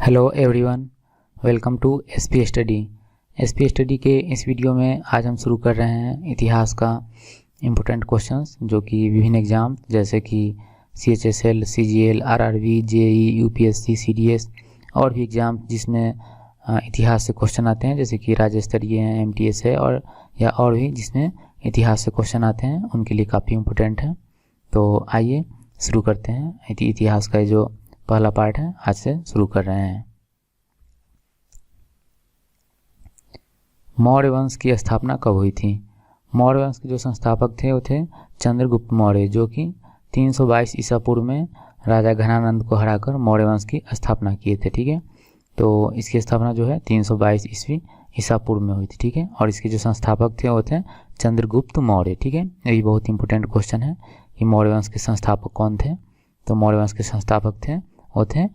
Hello everyone, welcome to SP study. SP study के इस video में आज हम शुरू कर रहे हैं इतिहास का इम्पोर्टेंट क्वेश्चंस जो कि विभिन्न एग्ज़ाम जैसे कि CHSL, CGL, RRB, JEE, UPSC, CDS और भी एग्ज़ाम जिसमें इतिहास से क्वेश्चन आते हैं जैसे कि राज्य स्तरीय हैं, MTS है और भी जिसमें इतिहास से क्वेश्चन आते हैं उनके लिए काफ़ी इम्पोर्टेंट है। तो आइए शुरू करते हैं। इतिहास का जो पहला पार्ट है आज से शुरू कर रहे हैं। मौर्य वंश की स्थापना कब हुई थी? मौर्य वंश के जो संस्थापक थे वो थे चंद्रगुप्त मौर्य, जो कि 322 ईसा पूर्व में राजा घनानंद को हराकर मौर्य वंश की स्थापना किए थे। ठीक है, तो इसकी स्थापना जो है 322 ईसा पूर्व में हुई थी। ठीक है, और इसके जो संस्थापक थे वो थे चंद्रगुप्त मौर्य। ठीक है, ये बहुत इंपॉर्टेंट क्वेश्चन है कि मौर्य वंश के संस्थापक कौन थे। तो मौर्य वंश के संस्थापक थे वो थे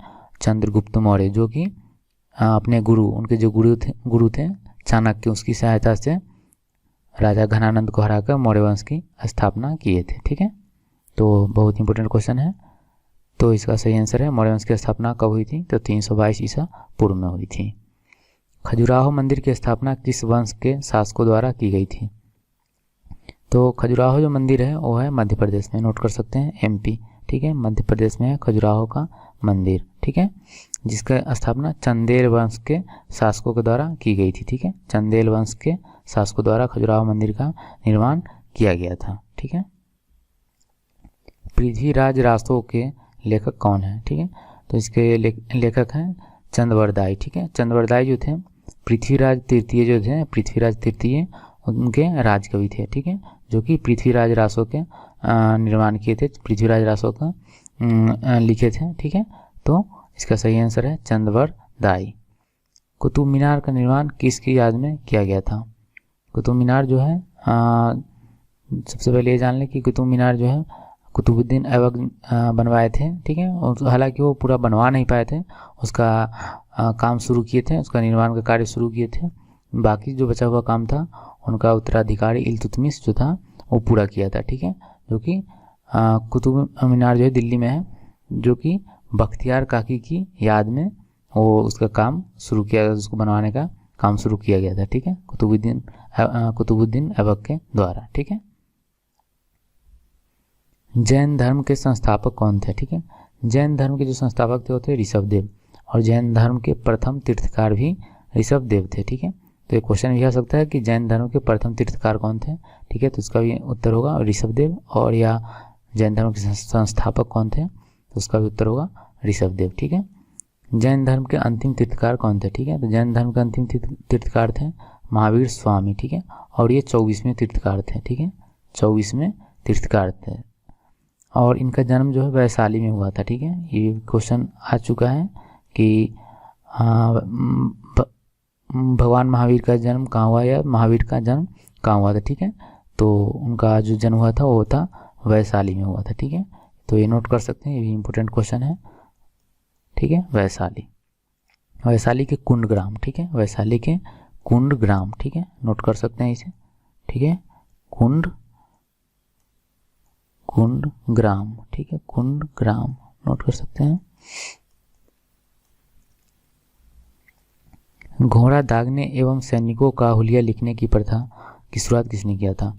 चंद्रगुप्त मौर्य, जो कि अपने उनके जो गुरु थे चाणक्य, उसकी सहायता से राजा घनानंद को हराकर मौर्य वंश की स्थापना किए थे। ठीक है, तो बहुत इंपॉर्टेंट क्वेश्चन है। तो इसका सही आंसर है मौर्य वंश की स्थापना कब हुई थी? तो 322 ईसा पूर्व में हुई थी। खजुराहो मंदिर की स्थापना किस वंश के शासकों द्वारा की गई थी? तो खजुराहो जो मंदिर है वो है मध्य प्रदेश में, नोट कर सकते हैं MP। ठीक है, मध्य प्रदेश में है खजुराहो का मंदिर। ठीक है, जिसका स्थापना चंदेल वंश के शासकों के द्वारा की गई थी। ठीक है, चंदेल वंश के शासकों द्वारा खजुराहो मंदिर का निर्माण किया गया था। ठीक है, पृथ्वीराज रासो के लेखक कौन है? ठीक है, तो इसके लेखक हैं चंद्रवरदाई। ठीक है, चंद्रवरदाई जो थे पृथ्वीराज तृतीय उनके राजकवि थे। ठीक है, जो कि पृथ्वीराज रासो के निर्माण किए थे, पृथ्वीराज रासो का लिखे थे। ठीक है, तो इसका सही आंसर है चंद्रवरदाई। कुतुब मीनार का निर्माण किसकी याद में किया गया था? कुतुब मीनार जो है सबसे पहले ये जान लें कि कुतुब मीनार जो है कुतुबुद्दीन ऐबक बनवाए थे। ठीक है, और हालांकि वो पूरा बनवा नहीं पाए थे, उसका काम शुरू किए थे, उसका निर्माण का कार्य शुरू किए थे। बाकी जो बचा हुआ काम था उनका उत्तराधिकारी इल्तुतमिश जो था वो पूरा किया था। ठीक है, जो कि कुतुब मीनार जो है दिल्ली में है, जो कि बख्तियार काकी की याद में वो उसका काम शुरू किया, उसको बनवाने का काम शुरू किया गया था। ठीक है, कुतुबुद्दीन ऐबक के द्वारा। ठीक है, जैन धर्म के संस्थापक कौन थे? ठीक है, जैन धर्म के जो संस्थापक थे वो थे ऋषभदेव, और जैन धर्म के प्रथम तीर्थकार भी ऋषभदेव थे। ठीक है, तो एक क्वेश्चन भी आ सकता है कि जैन धर्म के प्रथम तीर्थकार कौन थे? ठीक है, तो इसका भी उत्तर होगा ऋषभदेव। और या जैन धर्म के संस्थापक कौन थे? तो उसका भी उत्तर होगा ऋषभदेव। ठीक है, जैन धर्म के अंतिम तीर्थकार कौन थे? ठीक है, तो जैन धर्म के अंतिम तीर्थकार थे महावीर स्वामी। ठीक है, और ये 24वें तीर्थकार थे। ठीक है, 24वें तीर्थकार थे, और इनका जन्म जो है वैशाली में हुआ था। ठीक है, ये क्वेश्चन आ चुका है कि भगवान महावीर का जन्म कहाँ हुआ या महावीर का जन्म कहाँ हुआ था। ठीक है, तो उनका जो जन्म हुआ था वो था वैशाली में हुआ था। ठीक है, तो ये नोट कर सकते हैं, ये भी इम्पोर्टेंट क्वेश्चन है। ठीक है, वैशाली के कुंडग्राम। ठीक है, वैशाली के कुंडग्राम। ठीक है, नोट कर सकते हैं इसे। ठीक है, कुंडग्राम। ठीक है, कुंडग्राम नोट कर सकते हैं। घोड़ा दागने एवं सैनिकों का हुलिया लिखने की प्रथा की शुरुआत किसने किया था?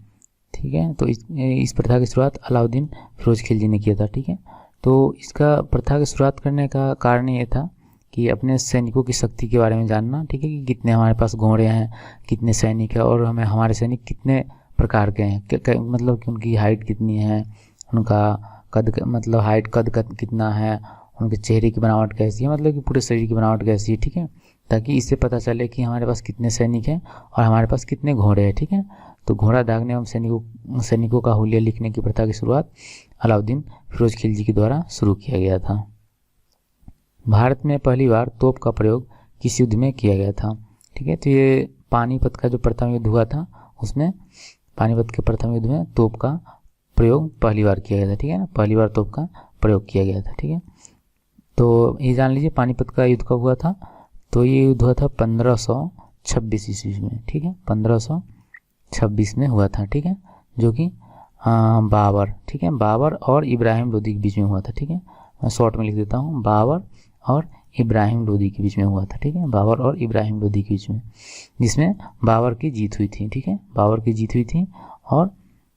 ठीक है, तो इस प्रथा की शुरुआत अलाउद्दीन फिरोज खिलजी ने किया था। ठीक है, तो इसका प्रथा की शुरुआत करने का कारण ये था कि अपने सैनिकों की शक्ति के बारे में जानना। ठीक है, कि कितने हमारे पास घोड़े हैं, कितने सैनिक हैं, और हमारे सैनिक कितने प्रकार के हैं, मतलब कि उनकी हाइट कितनी है, उनका कद मतलब हाइट कद कितना है, उनके चेहरे की बनावट कैसी है, मतलब कि पूरे शरीर की बनावट कैसी है। ठीक है, ताकि इससे पता चले कि हमारे पास कितने सैनिक हैं और हमारे पास कितने घोड़े हैं। ठीक है, तो घोड़ा दागने एवं सैनिकों का हुलिया लिखने की प्रथा की शुरुआत अलाउद्दीन फिरोज खिलजी के द्वारा शुरू किया गया था। भारत में पहली बार तोप का प्रयोग किस युद्ध में किया गया था? ठीक है, तो ये पानीपत का जो प्रथम युद्ध हुआ था उसमें पानीपत के प्रथम युद्ध में तोप का प्रयोग पहली बार किया गया था। ठीक है ना, पहली बार तोप का प्रयोग किया गया था। ठीक है, तो ये जान लीजिए पानीपत का युद्ध कब हुआ था? तो ये युद्ध हुआ था 1526 ईस्वी में। ठीक है, 1526 में हुआ था। ठीक है, जो कि बाबर, ठीक है, बाबर और इब्राहिम लोदी के बीच में हुआ था। ठीक है, मैं शॉर्ट में लिख देता हूँ, बाबर और इब्राहिम लोदी के बीच में हुआ था, ठीक है, बाबर और इब्राहिम लोदी के बीच में, जिसमें बाबर की जीत हुई थी, ठीक है, बाबर की जीत हुई थी और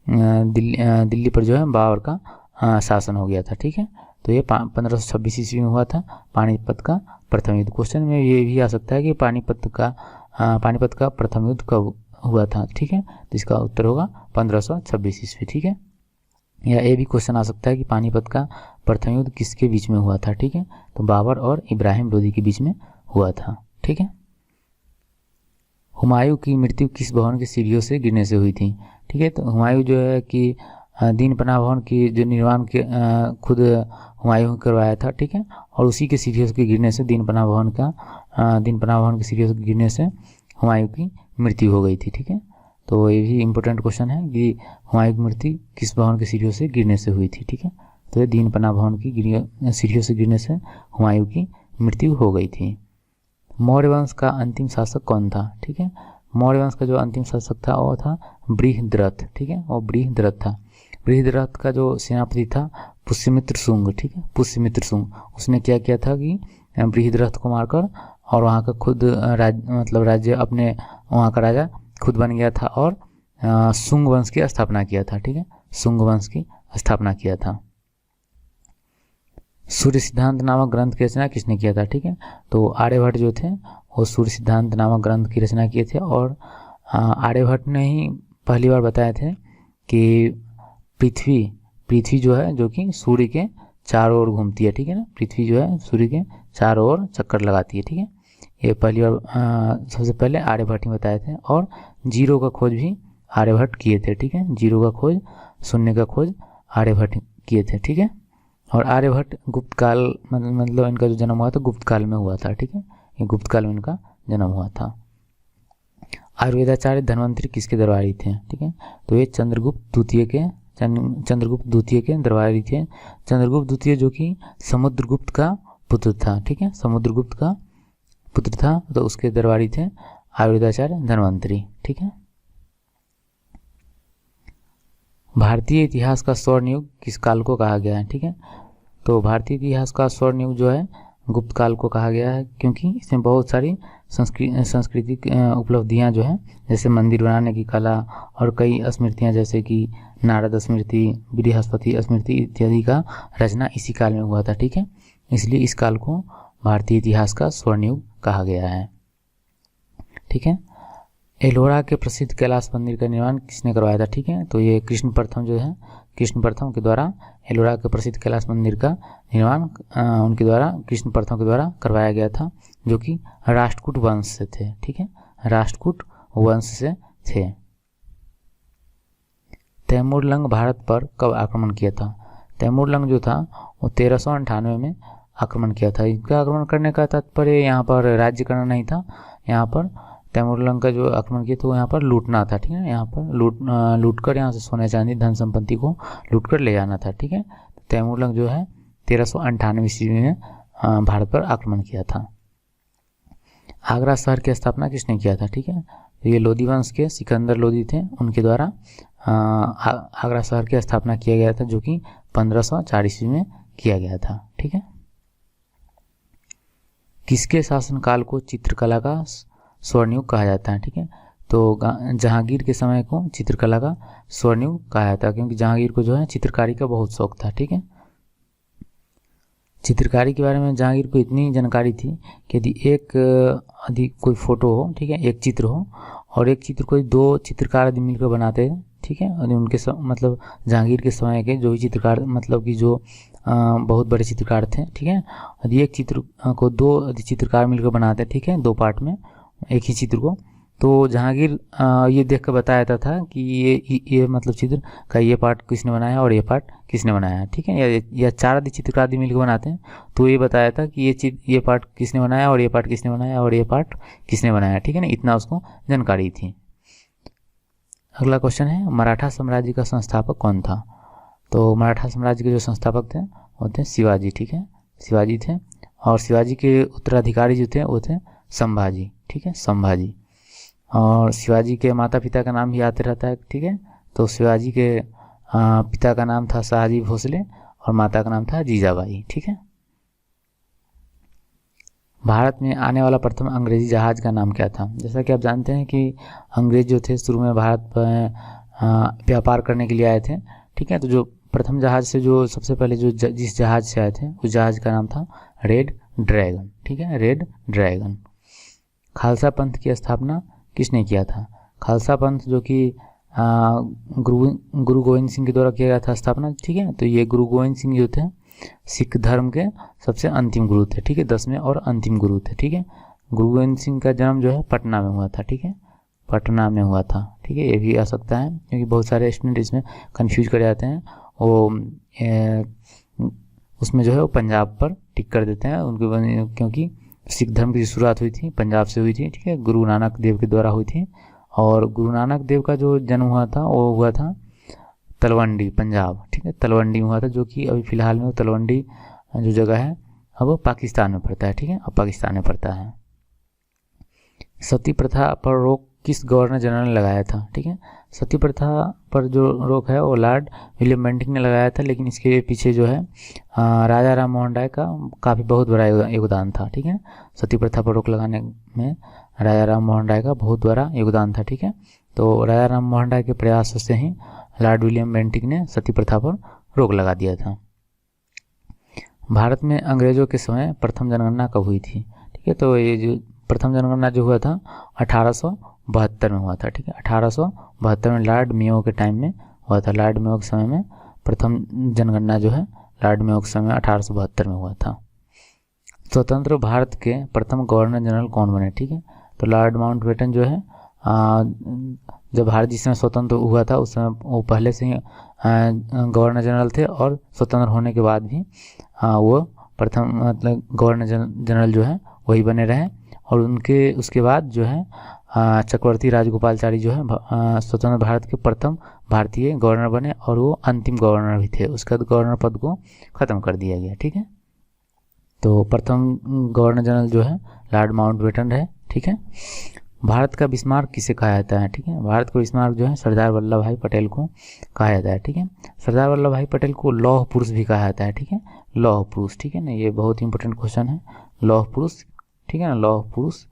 दिल्ली पर जो है बाबर का शासन हो गया था, ठीक है। तो ये 1526 ईस्वी में हुआ था पानीपत का प्रथम युद्ध। क्वेश्चन में ये भी आ सकता है कि पानीपत का प्रथम युद्ध कब हुआ था, ठीक है, तो इसका उत्तर होगा 1526 ईस्वी, ठीक है। या ये भी क्वेश्चन आ सकता है कि पानीपत का प्रथम युद्ध किसके बीच में हुआ था, ठीक है, तो बाबर और इब्राहिम लोदी के बीच में हुआ था, ठीक है। हुमायूं की मृत्यु किस भवन की सीढ़ियों से गिरने से हुई थी, ठीक है, तो हुमायूं जो है कि दीन पनाह भवन की जो निर्माण के खुद हुमायूं करवाया था, ठीक है, और उसी के सीढ़ियों के गिरने से दीन पनाह भवन की सीढ़ियों के गिरने से हुमायूं की मृत्यु हो गई थी, ठीक है। तो ये भी इम्पोर्टेंट क्वेश्चन है कि हुमायूं की मृत्यु किस भवन की सीढ़ियों से गिरने से हुई थी, ठीक है, तो ये दीन पनाह भवन की सीढ़ियों से गिरने से हुमायूं की मृत्यु हो गई थी। मौर्य वंश का अंतिम शासक कौन था, ठीक है, मौर्य वंश का जो अंतिम शासक था वो था बृहद्रथ, ठीक है, वो बृहद्रथ था। बृहद्रथ का जो सेनापति था पुष्यमित्र शुंग, ठीक है, पुष्यमित्र शुंग, उसने क्या किया था कि बृहद्रथ को मारकर और वहाँ का खुद राज्य अपने वहाँ का राजा खुद बन गया था और शुंग वंश की स्थापना किया था, ठीक है, शुंग वंश की स्थापना किया था। सूर्य सिद्धांत नामक ग्रंथ की रचना किसने किया था, ठीक है, तो आर्यभट्ट जो थे वो सूर्य सिद्धांत नामक ग्रंथ की रचना किए थे और आर्यभट्ट ने ही पहली बार बताए थे कि पृथ्वी जो है जो कि सूर्य के चारों ओर घूमती है, ठीक है ना, पृथ्वी जो है सूर्य के चारों ओर चक्कर लगाती है, ठीक है, ये पहली बार सबसे पहले आर्यभट्ट ही बताए थे। और जीरो का खोज भी आर्यभट्ट किए थे, ठीक है, जीरो का खोज, शून्य का खोज आर्यभट्ट किए थे, ठीक है। और आर्यभट्ट गुप्त काल मतलब इनका जो जन्म हुआ था गुप्त काल में हुआ था, ठीक है, ये गुप्त काल में इनका जन्म हुआ था। आयुर्वेदाचार्य धन्वंतरी किसके दरबारी थे, ठीक है, तो ये चंद्रगुप्त द्वितीय के दरबारी थे। चंद्रगुप्त द्वितीय जो कि समुद्रगुप्त का पुत्र था, ठीक है, समुद्रगुप्त का पुत्र था, तो उसके दरबारी थे आयुर्वेदाचार्य धन्वंतरी, ठीक है। भारतीय इतिहास का स्वर्ण युग किस काल को कहा गया है, ठीक है, तो भारतीय इतिहास का स्वर्ण युग जो है गुप्त काल को कहा गया है, क्योंकि इसमें बहुत सारी सांस्कृतिक उपलब्धियां जो है, जैसे मंदिर बनाने की कला और कई स्मृतियां जैसे कि नारद स्मृति, बृहस्पति स्मृति इत्यादि का रचना इसी काल में हुआ था, ठीक है, इसलिए इस काल को भारतीय इतिहास का स्वर्ण युग कहा गया है, ठीक है। एलोरा के प्रसिद्ध कैलाश मंदिर का निर्माण किसने करवाया था, ठीक है, तो ये कृष्ण प्रथम के द्वारा एलोरा के प्रसिद्ध कैलाश मंदिर का निर्माण कृष्ण प्रथम के द्वारा करवाया गया था, जो कि राष्ट्रकूट वंश से थे, ठीक है, राष्ट्रकूट वंश से थे। तैमूरलंग भारत पर कब आक्रमण किया था, तैमूरलंग जो था वो 1398 में आक्रमण किया था। इनका आक्रमण करने का तात्पर्य यहाँ पर राज्य करना नहीं था, यहाँ पर तैमूरलंग का जो आक्रमण किया तो यहाँ पर लूटना था, ठीक है, यहाँ पर लूट कर यहाँ से सोने चांदी धन संपत्ति को लूट कर ले जाना था, ठीक है। तैमूरलंग जो है 1398 ईस्वी में भारत पर आक्रमण किया था। आगरा शहर की स्थापना किसने किया था, ठीक है, तो ये लोदी वंश के सिकंदर लोदी थे, उनके द्वारा आगरा शहर की स्थापना किया गया था, जो कि 1504 ईस्वी में किया गया था, ठीक है। किसके शासनकाल को चित्रकला का स्वर्ण युग कहा जाता है, ठीक है, तो जहांगीर के समय को चित्रकला का स्वर्ण युग कहा जाता है, क्योंकि जहांगीर को जो है चित्रकारी का बहुत शौक था, ठीक है। चित्रकारी के बारे में जहांगीर को इतनी जानकारी थी कि यदि कोई फोटो हो, ठीक है, एक चित्र हो और एक चित्र कोई दो चित्रकार यदि मिलकर बनाते हैं, ठीक है, और उनके मतलब जहांगीर के समय के जो भी चित्रकार मतलब कि जो बहुत बड़े चित्रकार थे, ठीक है, यदि एक चित्र को दो चित्रकार मिलकर बनाते, ठीक है, दो पार्ट में एक ही चित्र को, तो जहांगीर ये देख कर बताया जाता था कि ये मतलब चित्र का ये पार्ट किसने बनाया और ये पार्ट किसने बनाया, ठीक है, या चार आदि चित्रकार आदि मिलकर बनाते हैं तो ये बताया था कि ये पार्ट किसने बनाया और ये पार्ट किसने बनाया और ये पार्ट किसने बनाया, ठीक है ना, इतना उसको जानकारी थी। अगला क्वेश्चन है मराठा साम्राज्य का संस्थापक कौन था, तो मराठा साम्राज्य के जो संस्थापक थे वो थे शिवाजी, ठीक है, शिवाजी थे, और शिवाजी के उत्तराधिकारी जो थे वो थे संभाजी, ठीक है, संभाजी, और शिवाजी के माता पिता का नाम भी आते रहता है, ठीक है, तो शिवाजी के पिता का नाम था शाहजी भोसले और माता का नाम था जीजाबाई, ठीक है। भारत में आने वाला प्रथम अंग्रेजी जहाज़ का नाम क्या था? जैसा कि आप जानते हैं कि अंग्रेज जो थे शुरू में भारत पर व्यापार करने के लिए आए थे, ठीक है। तो जो प्रथम जहाज़ से जो सबसे पहले जो जिस जहाज़ से आए थे उस जहाज़ का नाम था रेड ड्रैगन, ठीक है, रेड ड्रैगन। खालसा पंथ की स्थापना किसने किया था? खालसा पंथ जो कि गुरु गोविंद सिंह के द्वारा किया गया था स्थापना, ठीक है। तो ये गुरु गोविंद सिंह जो थे सिख धर्म के सबसे अंतिम गुरु थे, ठीक है, 10वें और अंतिम गुरु थे, ठीक है। गुरु गोविंद सिंह का जन्म जो है पटना में हुआ था, ठीक है, पटना में हुआ था, ठीक है। ये भी आ सकता है क्योंकि बहुत सारे स्टूडेंट इसमें कंफ्यूज कर जाते हैं, वो उसमें जो है वो पंजाब पर टिक कर देते हैं उनके, क्योंकि सिख धर्म की शुरुआत हुई थी पंजाब से हुई थी, ठीक है, गुरु नानक देव के द्वारा हुई थी। और गुरु नानक देव का जो जन्म हुआ था वो हुआ था तलवंडी, पंजाब, ठीक है, तलवंडी में हुआ था, जो कि अभी फ़िलहाल में वो तलवंडी जो जगह है अब पाकिस्तान में पड़ता है, ठीक है, अब पाकिस्तान में पड़ता है। सती प्रथा पर रोक किस गवर्नर जनरल ने लगाया था? ठीक है, सती प्रथा पर जो रोक है वो लॉर्ड विलियम बेंटिक ने लगाया था, लेकिन इसके पीछे जो है राजा राम मोहन राय का काफ़ी बहुत बड़ा योगदान था, ठीक है। सती प्रथा पर रोक लगाने में राजा राम मोहन राय का बहुत बड़ा योगदान था, ठीक है। तो राजा राम मोहन राय के प्रयासों से ही लॉर्ड विलियम बेंटिक ने सती प्रथा पर रोक लगा दिया था। भारत में अंग्रेजों के समय प्रथम जनगणना कब हुई थी? ठीक है, तो ये जो प्रथम जनगणना जो हुआ था 1872 में हुआ था, ठीक है, 1872 में लॉर्ड मेयो के टाइम में हुआ था। लॉर्ड मेयो के समय में प्रथम जनगणना जो है लॉर्ड मेयो के समय 1872 में हुआ था। स्वतंत्र भारत के प्रथम गवर्नर जनरल कौन बने? ठीक है, तो लॉर्ड माउंटबेटन जो है जब भारत जिस समय स्वतंत्र हुआ था उस समय वो पहले से ही गवर्नर जनरल थे, और स्वतंत्र होने के बाद भी वो प्रथम मतलब गवर्नर जनरल जो है वही बने रहे। और उनके उसके बाद जो है चक्रवर्ती राजगोपालचारी जो है स्वतंत्र भारत के प्रथम भारतीय गवर्नर बने, और वो अंतिम गवर्नर भी थे। उसके बाद गवर्नर पद को ख़त्म कर दिया गया, ठीक है। तो प्रथम गवर्नर जनरल जो है लॉर्ड माउंटबेटन रहे, ठीक है। भारत का बिस्मार्क किसे कहा जाता है? ठीक है, भारत का बिस्मार्क जो है सरदार वल्लभ भाई पटेल को कहा जाता है, ठीक है। सरदार वल्लभ भाई पटेल को लौह पुरुष भी कहा जाता है, ठीक है, लौह पुरुष, ठीक है ना, ये बहुत इंपॉर्टेंट क्वेश्चन है, लौह पुरुष, ठीक है ना। लौह पुरुष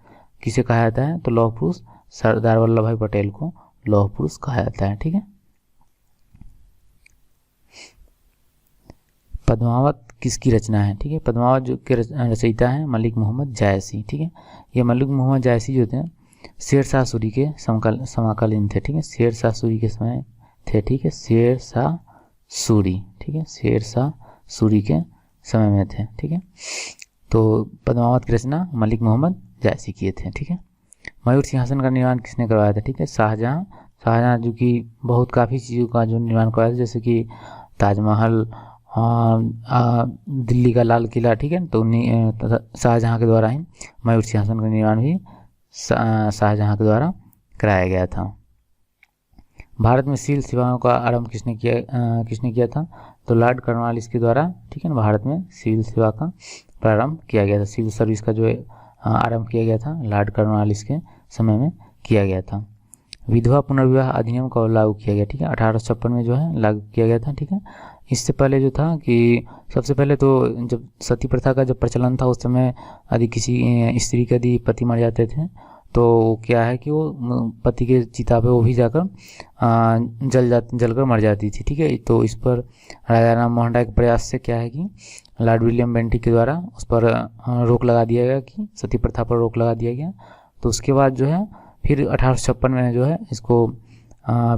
किसे कहा जाता है? तो लौह पुरुष सरदार वल्लभ भाई पटेल को लौह पुरुष कहा जाता है, ठीक है। पद्मावत किसकी रचना है? ठीक है, पद्मावत जो के रचयिता है मलिक मोहम्मद जायसी, ठीक है। ये मलिक मोहम्मद जायसी जो थे शेरशाह सूरी के समकालीन थे, ठीक है, शेरशाह सूरी के समय थे, ठीक है, शेरशाह सूरी, ठीक है, शेरशाह सूरी के समय में थे, ठीक है। तो पद्मावत की रचना मलिक मोहम्मद जायसी किए थे, ठीक है। मयूर सिंहासन का निर्माण किसने करवाया था? ठीक है, शाहजहाँ जो कि बहुत काफ़ी चीज़ों का जो निर्माण करवाया था, जैसे कि ताजमहल, दिल्ली का लाल किला, ठीक है। तो शाहजहाँ के द्वारा ही मयूर सिंहासन का निर्माण भी शाहजहाँ के द्वारा कराया गया था। भारत में सिविल सेवाओं का आरंभ किसने किया था? तो लॉर्ड कॉर्नवालिस के द्वारा, ठीक है ना, भारत में सिविल सेवा का प्रारंभ किया गया था। सिविल सर्विस का जो आरंभ किया गया था लॉर्ड कॉर्नवालिस के समय में किया गया था। विधवा पुनर्विवाह अधिनियम को लागू किया गया, ठीक है, 1856 में जो है लागू किया गया था, ठीक है। इससे पहले जो था कि सबसे पहले तो जब सती प्रथा का जब प्रचलन था उस समय यदि किसी स्त्री के यदि पति मर जाते थे तो क्या है कि वो पति के चिता पे वो भी जाकर जलकर मर जाती थी, ठीक है। तो इस पर राजा राम मोहन राय के प्रयास से क्या है कि लॉर्ड विलियम बेंटिक के द्वारा उस पर रोक लगा दिया गया, कि सती प्रथा पर रोक लगा दिया गया। तो उसके बाद जो है फिर 1856 में जो है इसको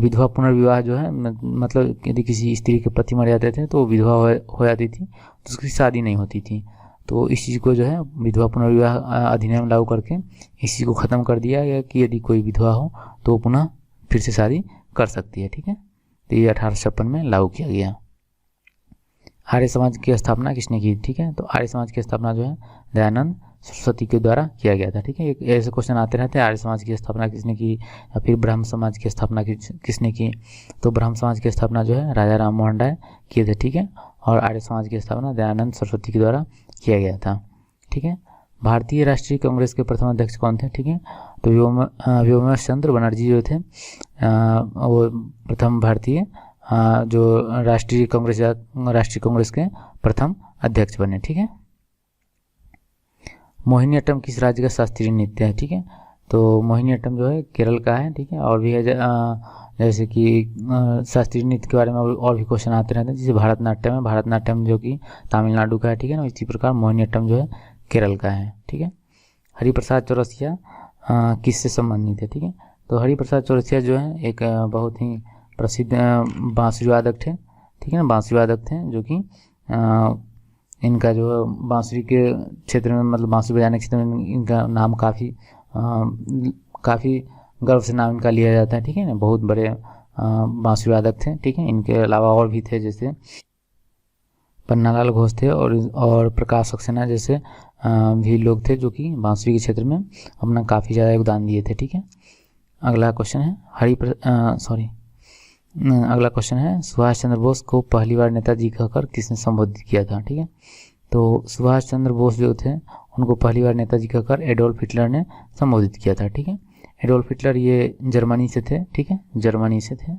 विधवा पुनर्विवाह जो है मतलब यदि किसी स्त्री के पति मर जाते थे तो विधवा हो जाती थी तो उसकी शादी नहीं होती थी। तो इस चीज़ को जो है विधवा पुनर्विवाह अधिनियम लागू करके इस चीज़ को ख़त्म कर दिया गया कि यदि कोई विधवा हो तो पुनः फिर से शादी कर सकती है, ठीक है। तो ये 1856 में लागू किया गया। आर्य समाज की स्थापना किसने की? ठीक है, तो आर्य समाज की स्थापना जो है दयानंद सरस्वती के द्वारा किया गया था, ठीक है। ऐसे क्वेश्चन आते रहते हैं, आर्य समाज की स्थापना किसने की, या फिर ब्रह्म समाज की स्थापना किसने की? तो ब्रह्म समाज की स्थापना जो है राजा राम मोहन राय किए थे, ठीक है। और आर्य समाज की स्थापना दयानंद सरस्वती के द्वारा किया गया था, ठीक है। भारतीय राष्ट्रीय कांग्रेस के प्रथम अध्यक्ष कौन थे? ठीक है, तो व्योमेश चंद्र बनर्जी जो थे वो प्रथम भारतीय जो राष्ट्रीय कांग्रेस के प्रथम अध्यक्ष बने, ठीक है। मोहिनीअट्टम किस राज्य का शास्त्रीय नृत्य है, ठीक है। तो मोहिनीअट्टम जो है केरल का है, ठीक है। और भी है जैसे कि शास्त्रीय नृत्य के बारे में और भी क्वेश्चन आते रहते हैं, जैसे भारतनाट्यम है, भारतनाट्यम जो कि तमिलनाडु का है, ठीक है ना। इसी प्रकार मोहिनीअट्टम जो है केरल का है, ठीक है। हरिप्रसाद चौरसिया किससे संबंधित है, ठीक है। तो हरिप्रसाद चौरसिया जो है एक बहुत ही प्रसिद्ध बांसुरी वादक थे, ठीक है ना, बांसुरी वादक थे, जो कि इनका जो बांसुरी के क्षेत्र में, मतलब बांसुरी बजाने के क्षेत्र में इनका नाम काफ़ी गर्व से नाम इनका लिया जाता है, ठीक है ना। बहुत बड़े बांसुरी वादक थे, ठीक है। इनके अलावा और भी थे, जैसे पन्नालाल घोष थे और प्रकाश सक्सेना जैसे भी लोग थे, जो कि बांसुरी के क्षेत्र में अपना काफ़ी ज़्यादा योगदान दिए थे, ठीक है। अगला क्वेश्चन है अगला क्वेश्चन है सुभाष चंद्र बोस को पहली बार नेताजी कहकर किसने संबोधित किया था, ठीक है। तो सुभाष चंद्र बोस जो थे उनको पहली बार नेताजी कहकर एडोल्फ हिटलर ने संबोधित किया था, ठीक है। एडोल्फ हिटलर ये जर्मनी से थे, ठीक है, जर्मनी से थे,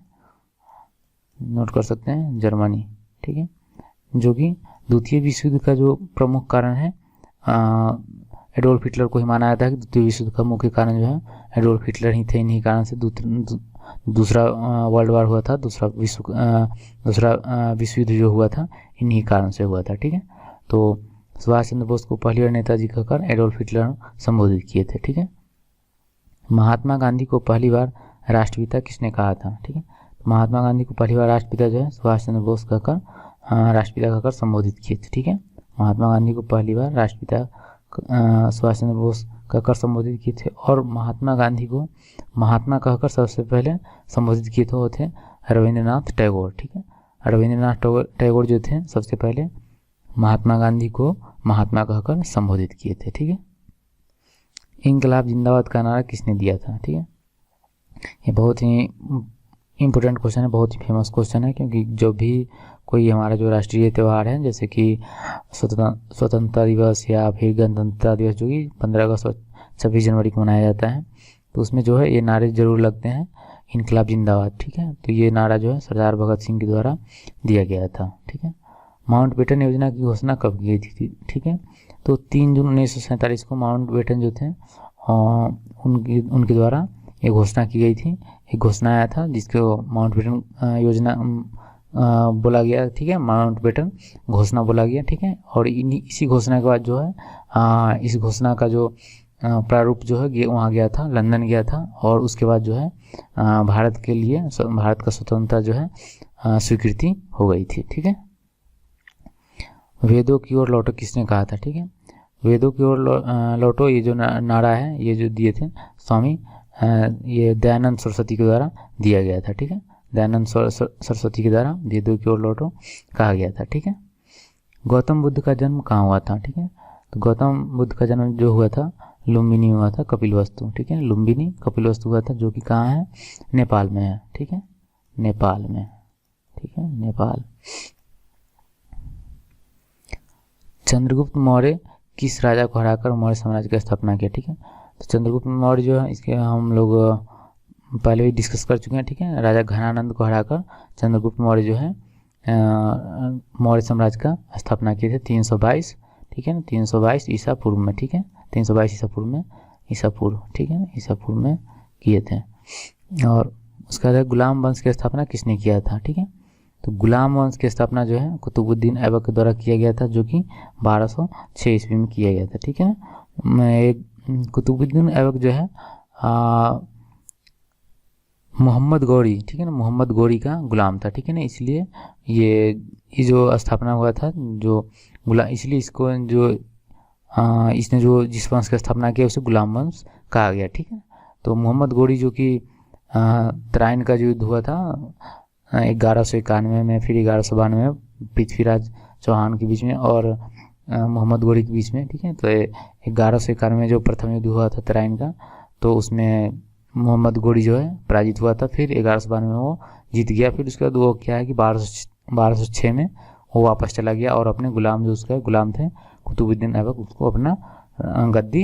नोट कर सकते हैं, जर्मनी, ठीक है। जो कि द्वितीय विश्व युद्ध का जो प्रमुख कारण है, एडोल्फ हिटलर को ही माना जाता है कि द्वितीय विश्व युद्ध का मुख्य कारण जो है एडोल्फ हिटलर ही थे। इन्हीं कारण से दूसरा वर्ल्ड वार हुआ था, दूसरा विश्व युद्ध जो हुआ था इन्हीं कारण से हुआ था, ठीक है। तो सुभाष चंद्र बोस को पहली बार नेताजी कहकर एडोल्फ हिटलर संबोधित किए थे, ठीक है। महात्मा गांधी को पहली बार राष्ट्रपिता किसने कहा था, ठीक है। महात्मा गांधी को पहली बार राष्ट्रपिता जो है सुभाष चंद्र बोस कहकर राष्ट्रपिता कहकर संबोधित किए थे, ठीक है। महात्मा गांधी को पहली बार राष्ट्रपिता सुभाष चंद्र बोस कहकर संबोधित किए थे। और महात्मा गांधी को महात्मा कहकर सबसे पहले संबोधित किए थे वो थे रविंद्रनाथ टैगोर, ठीक है। रविंद्रनाथ टैगोर जो थे सबसे पहले महात्मा गांधी को महात्मा कहकर संबोधित किए थे, ठीक है। इंकलाब जिंदाबाद का नारा किसने दिया था, ठीक है। ये बहुत ही इम्पोर्टेंट क्वेश्चन है, बहुत ही फेमस क्वेश्चन है, क्योंकि जो भी कोई हमारा जो राष्ट्रीय त्यौहार है, जैसे कि स्वतंत्रता दिवस या फिर गणतंत्रता दिवस जो कि 15 अगस्त और 26 जनवरी को मनाया जाता है, तो उसमें जो है ये नारे जरूर लगते हैं, इंकलाब जिंदाबाद, ठीक है। तो ये नारा जो है सरदार भगत सिंह के द्वारा दिया गया था, ठीक है। माउंटबेटन योजना की घोषणा कब की गई थी, ठीक है। तो 3 जून 1947 को माउंटबेटन जो थे उनके द्वारा ये घोषणा की गई थी। एक घोषणा आया था जिसको माउंटबेटन योजना बोला गया, ठीक है, माउंटबेटन घोषणा बोला गया, ठीक है। और इसी घोषणा के बाद जो है इस घोषणा का जो प्रारूप जो है वहाँ गया था, लंदन गया था, और उसके बाद जो है भारत के लिए भारत का स्वतंत्रता जो है स्वीकृति हो गई थी, ठीक है। वेदों की ओर लौटो किसने कहा था, ठीक है। वेदों की ओर लौटो ये जो नारा है, ये जो दिए थे स्वामी ये दयानंद सरस्वती के द्वारा दिया गया था, ठीक है। दयानंद सरस्वती के द्वारा वेदों की ओर लौटो कहा गया था, ठीक है। गौतम बुद्ध का जन्म कहाँ हुआ था, ठीक है। तो गौतम बुद्ध का जन्म जो हुआ था लुम्बिनी हुआ था, कपिलवस्तु, ठीक है। लुम्बिनी कपिलवस्तु हुआ था, जो कि कहाँ है, नेपाल में है, ठीक है, नेपाल में, ठीक है, नेपाल। चंद्रगुप्त मौर्य किस राजा को हराकर मौर्य साम्राज्य की स्थापना किया, ठीक है। तो चंद्रगुप्त मौर्य जो है इसके हम लोग पहले भी डिस्कस कर चुके हैं, ठीक है। राजा घनानंद को हराकर चंद्रगुप्त मौर्य जो है मौर्य साम्राज्य का स्थापना किए थे 322, ठीक है ना, 322 ईसा पूर्व में, ठीक है, 322 ईसा पूर्व में, ठीक है ना, ईसा पूर्व में किए थे। और उसके बाद गुलाम वंश की स्थापना किसने किया था, ठीक है। तो गुलाम वंश की स्थापना जो है कुतुबुद्दीन ऐबक के द्वारा किया गया था, जो कि 1206 ईस्वी में किया गया था, ठीक है ना। कुतुबुद्दीन ऐबक जो है मोहम्मद गौरी, ठीक है ना, मोहम्मद गौरी का गुलाम था, ठीक है ना। इसलिए ये जो स्थापना हुआ था जो गुलाम, इसलिए इसको जो इसने जो जिस वंश की स्थापना किया उसे गुलाम वंश कहा गया, ठीक है। तो मोहम्मद गौरी जो कि तराइन का जो युद्ध हुआ था 1191 में, फिर 1192 में पृथ्वीराज चौहान के बीच में और मोहम्मद गौरी के बीच में, ठीक है। तो 1191 में जो प्रथम युद्ध हुआ था तराइन का, तो उसमें मोहम्मद गौरी जो है पराजित हुआ था, फिर 1192 में वो जीत गया। फिर उसके बाद वो क्या है कि 1206 में वो वापस चला गया और अपने गुलाम जो उसका गुलाम थे कुतुबुद्दीन ऐबक, उसको अपना गद्दी,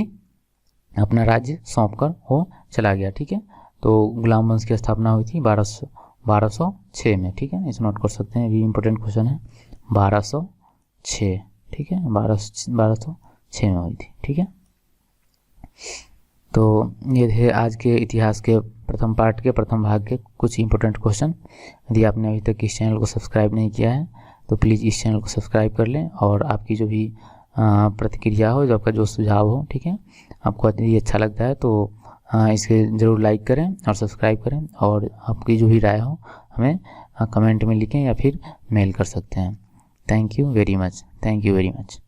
अपना राज्य सौंप कर वो चला गया, ठीक है। तो गुलाम वंश की स्थापना हुई थी 1206 में, ठीक है। इसे नोट कर सकते हैं, ये इंपॉर्टेंट क्वेश्चन है, 1206, ठीक है, 1206 में हुई थी, ठीक है। तो ये थे आज के इतिहास के प्रथम पार्ट के प्रथम भाग के कुछ इंपॉर्टेंट क्वेश्चन। यदि आपने अभी तक इस चैनल को सब्सक्राइब नहीं किया है तो प्लीज़ इस चैनल को सब्सक्राइब कर लें, और आपकी जो भी प्रतिक्रिया हो, जो आपका जो सुझाव हो, ठीक है, आपको यदि अच्छा लगता है तो इसे ज़रूर लाइक करें और सब्सक्राइब करें, और आपकी जो भी राय हो हमें कमेंट में लिखें या फिर मेल कर सकते हैं। Thank you very much.